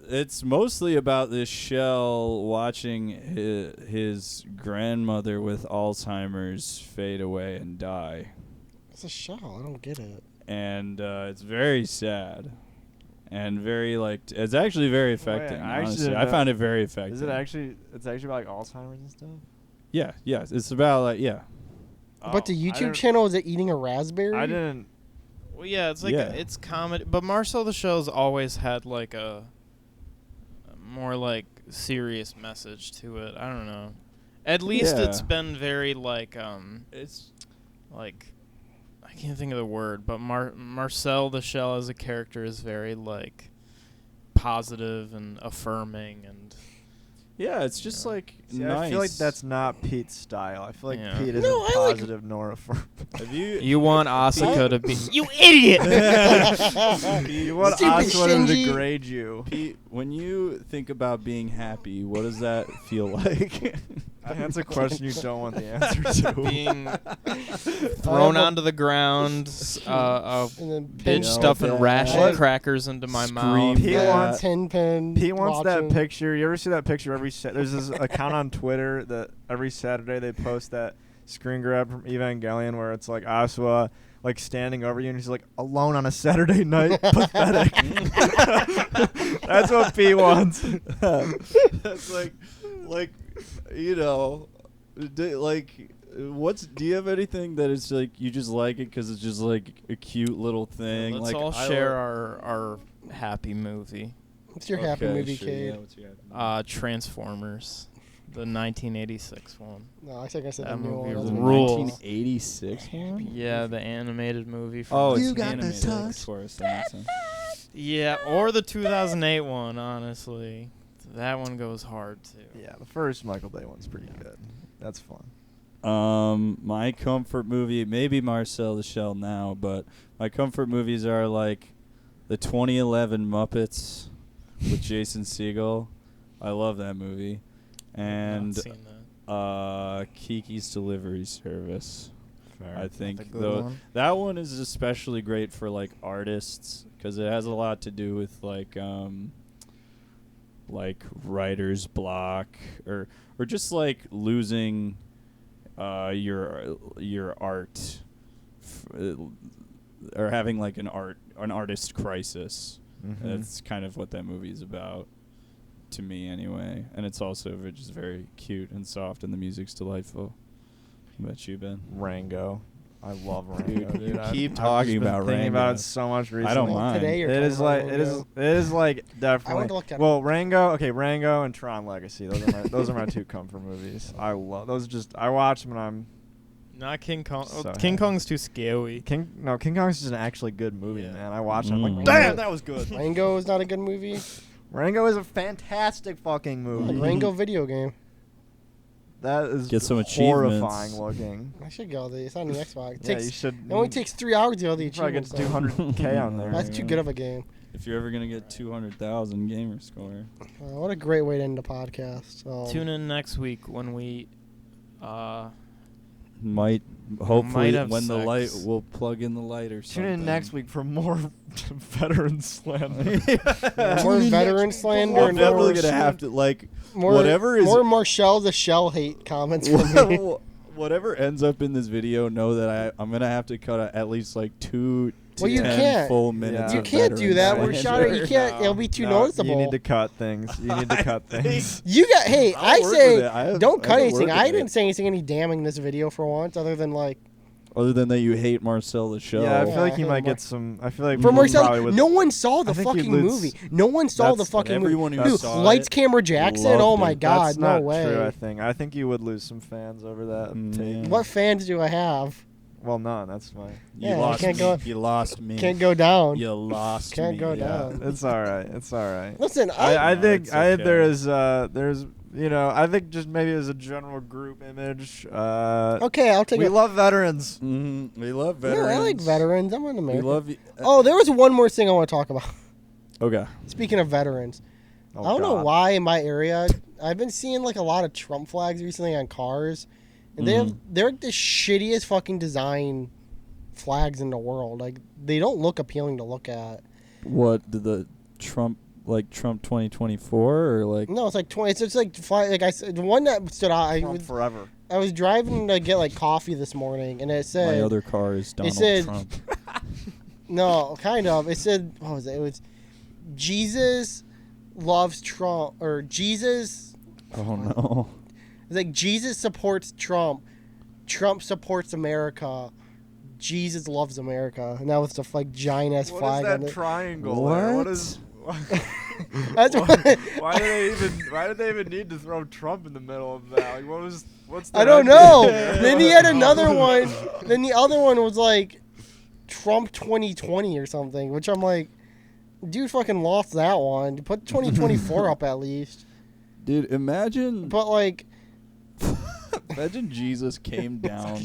it's mostly about this shell watching his grandmother with Alzheimer's fade away and die, It's a shell. I don't get it. and it's very sad. And very it's actually very affecting. I actually honestly, didn't I know- found it very affecting. Is it actually? It's actually about like Alzheimer's and stuff. Yeah, yeah. It's about But the YouTube channel is it eating a raspberry? I didn't. Well, yeah, it's like Yeah. it's comedy, but Marcel the Shell's always had like a more like serious message to it. I don't know. At least Yeah. it's been very like It's like I can't think of the word, but Marcel the Shell as a character is very like positive and affirming and yeah. It's just Yeah. like See, nice. I feel like that's not Pete's style. I feel like Yeah. Pete isn't No, I like- positive nor affirming. Have you? you want Asuka to be you idiot. You want Stupid Aswa to Shinji. degrade you. Pete, when you think about being happy, what does that feel like? That's a question you don't want the answer to. Being thrown onto the ground, And then bitch pin, know, stuffing that- ration crackers into my Scream mouth. He that. wants- pin. Pete wants that watching. picture. You ever see that picture there's this account on Twitter that every Saturday they post that screen grab from Evangelion where it's like Aswa like standing over you and he's like alone on a Saturday night. Pathetic. That's what Pete wants. That's like you know, do you have anything that is like you just like it because it's just like a cute little thing? Let's like all I share love- our happy movie. What's your happy Okay, movie, sure, Cade? yeah, what's your happy movie? Transformers, the 1986 one. No, I think I said the That new movie one. The rules. 1986 one? Yeah, the animated movie. From Oh, You it's got the animated, touch. of course. That makes sense. yeah, or the 2008 one. Honestly, That one goes hard too. Yeah, the first Michael Bay one's pretty good. That's fun. My comfort movie, maybe Marcel the Shell now, but my comfort movies are like the 2011 Muppets with Jason Segel. I love that movie. And Not seen that. Kiki's Delivery Service. Fair. I think That's a good one. that one is especially great for like artists because it has a lot to do with like writer's block or just like losing your art or having like an artist crisis. Mm-hmm. That's kind of what that movie is about to me anyway, and it's also just very cute and soft and the music's delightful. What about you, Ben? Rango. I love Rango, dude. Keep I've talking just been about thinking about Rango. it so much recently. I don't mind. Today you're It talking is about like Rango. it is like definitely. I want to look at Well, Rango and Tron Legacy. Those are my two comfort movies. I love those. I watch them and I'm Not King Kong. So King happy. Kong's too scary. King Kong's just an actually good movie, Yeah. man. I watch it. I'm like, Mm. damn, that was good. Rango is not a good movie. Rango is a fantastic fucking movie. Like Rango video game. That is Get some horrifying achievements. looking. I should go there. It's on the Xbox. It, Yeah, takes, you should. it only takes 3 hours to get all the You probably get achievements. to 200K on there. That's too good of a game. If you're ever gonna get 200,000 gamer score. What a great way to end the podcast. Tune in next week when we. Might hopefully have when the light sex. we'll plug in the light or Tune something. in next week for more veteran slander. More veteran slander I'm and definitely more, gonna have to like more, whatever is more Marcel the Shell hate comments from me. whatever ends up in this video. Know that I'm gonna have to cut at least like 2 to Well, you 10 can't. full minutes. Yeah. You of can't do veteran that. We're slander. shot. You can't. It'll be too noticeable. You need to cut things. You need to cut things. You got. Hey, I'll I work say with it. I have- don't I cut can anything. work I with didn't it. say anything any damning in this video for once, other than like Other than that, you hate Marcel the Show. Yeah, I Yeah, feel like I he hate might Mar- get some. I feel like for he Marcel. probably would- No one saw the I think he fucking lose- movie. No one saw the That's- fucking everyone movie. who Dude, saw Lights, it Camera, Jackson. loved Oh my it. God, That's no not way. true. I think you would lose some fans over that take. Yeah. What fans do I have? Well, none. That's fine. You Yeah, lost can't me. go- You lost me. Can't go down. You lost Can't me. go yeah. down. It's all right. It's all right. Listen, I No, think it's there okay. is there's I think just maybe as a general group image. okay, I'll take We it. love veterans. We love Yeah, veterans. I like veterans. I'm an We American. love you. Oh, there was one more thing I want to talk about. Okay. Speaking of veterans, Oh, I don't know God. why in my area I've been seeing like a lot of Trump flags recently on cars, and they're like the shittiest fucking design flags in the world. Like they don't look appealing to look at. What did the Trump 2024 or like? No, it's like 20. It's just like like I said, the one that stood out. Trump forever. I was driving to get like coffee this morning, and it said My other car is Donald said- Trump. no, kind of. It said what was it? It was Jesus loves Trump or Jesus. Oh no. It's like Jesus supports Trump. Trump supports America. Jesus loves America, and that was the like giant ass What flag is on that it. triangle there? What What? is? That's what, Why did they even need to throw Trump in the middle of that? Like, what's the I don't know. Then he had another one. Then the other one was like Trump 2020 or something, which I'm like, dude, fucking lost that one. Put 2024 up at least. Dude, imagine imagine Jesus came down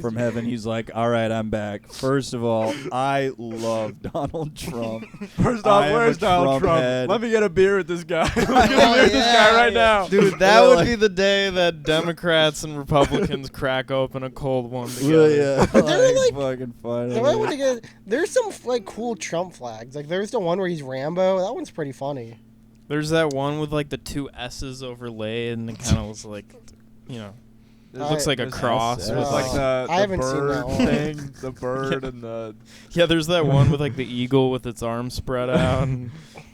from heaven. He's like, "All right, I'm back. First of all, I love Donald Trump. First I off, am where's a Donald Trump? head. Let me get a beer with this guy. Let me get a beer with this guy right now. Dude, that would be the day that Democrats and Republicans crack open a cold one Well, together. yeah, But they're like- fucking fun. If I want to get, there's some like cool Trump flags. Like there's the one where he's Rambo. That one's pretty funny. There's that one with like the two S's overlaid, and it kind of looks like, it looks like a There's cross. S. With There's Oh. like, like the I haven't seen that bird one. thing, the bird and the yeah, there's that one with like the eagle with its arms spread out. And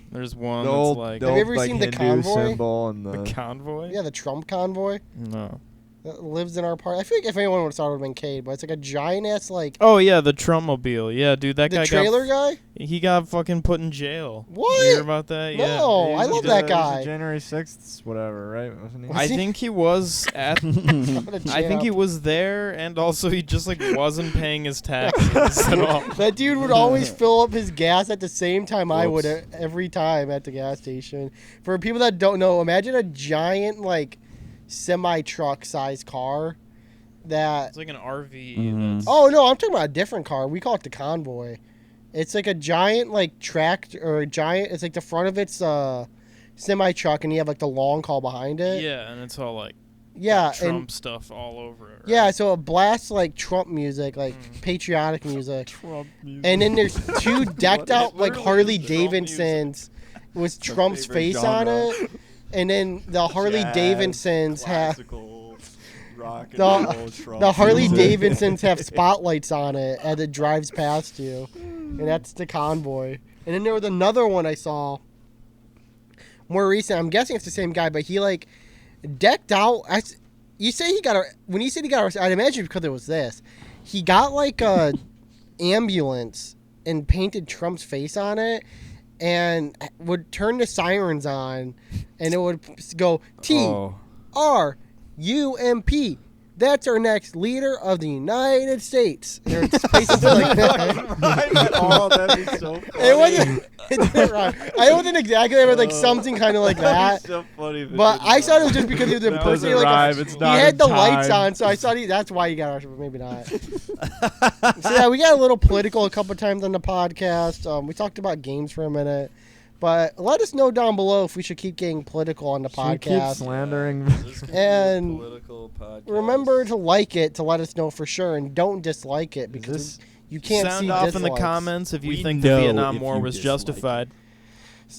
there's one old, that's like the Have you old ever like seen the Hindu convoy? symbol and the convoy. Yeah, the Trump convoy. No. that lives in our park. I feel like if anyone would have saw it, it would have been Cade, but it's like a giant ass like Oh yeah, the Trumpmobile. Yeah, dude, that the guy trailer guy. he got fucking put in jail. What? You hear about that? Yeah. No, I He was love the- that he was the guy. January 6th, whatever, right? Wasn't he? Was I he? think he was at. I think he was there, and also he just like wasn't paying his taxes at all. That dude would always fill up his gas at the same time I would Whoops. every time at the gas station. For people that don't know, imagine a giant like semi-truck sized car that. It's like an RV. Mhm. That's, Oh no, I'm talking about a different car. We call it the Convoy. It's like a giant like tractor or a giant. It's like the front of it's semi-truck, and you have like the long call behind it. yeah, and it's all like Yeah, Trump and stuff all over it. Right? yeah, so it blasts like Trump music, like patriotic music. Trump music. And then there's two decked out like literally Harley is Trump Davidsons with Trump's favorite face on genre. it. And then the Harley Jazz, Davidsons have classical, rock and The- roll, Trump the Harley music. Davidsons have spotlights on it as it drives past you. And that's the Convoy. And then there was another one I saw more recent. I'm guessing it's the same guy, but he like decked out. You say he got a when you said he got arrested, I'd imagine because it was this. He got like a ambulance and painted Trump's face on it, and would turn the sirens on, and it would go T Oh. R U M P. That's our next leader of the United States. Or spaces like that. Oh, that'd be so funny. It wasn't. It didn't rhyme. I wasn't exactly. It was like something kind of like that. so funny. But I thought it was just because he was That impersonating doesn't like rhyme. It's he not had in the lights time. on, so I thought that's why he got arrested, but maybe not. So yeah, we got a little political a couple times on the podcast. We talked about games for a minute, but let us know down below if we should keep getting political on the She keeps podcast. slandering. This could be a And political podcast. Remember to like it to let us know for sure, and don't dislike it because you can't Sound see off dislikes. in the comments if you We think the know Vietnam if War you was dislike justified.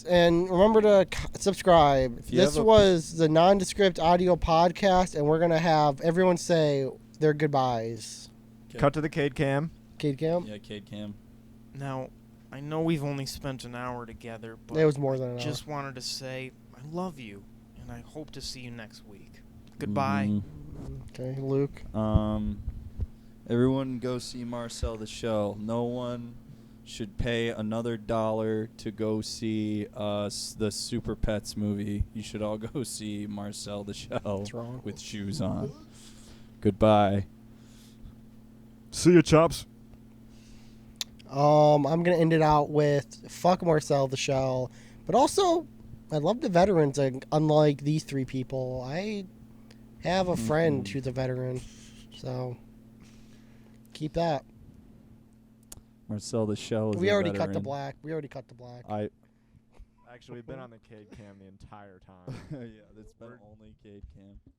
And remember to subscribe. If you This have a- was the Nondescript Audio Podcast, and we're gonna have everyone say their goodbyes. Cut to the Cade cam. Cade Cam? Yeah, Cade Cam. Now, I know we've only spent an hour together, but It was more than an hour. just wanted to say I love you, and I hope to see you next week. Goodbye. Mhm. Okay, Luke. Everyone go see Marcel the Shell. No one should pay another $1 to go see the Super Pets movie. You should all go see Marcel the Shell What's wrong? with shoes on. Goodbye. See you, chops. I'm gonna end it out with fuck Marcel the Shell, but also I love the veterans. Unlike these three people, I have a friend who's a veteran, so keep that. Marcel the Shell is We a already cut the veteran. black. We already cut the black. Actually, we've been on the Cade cam the entire time. Yeah, that's been only Cade Cam.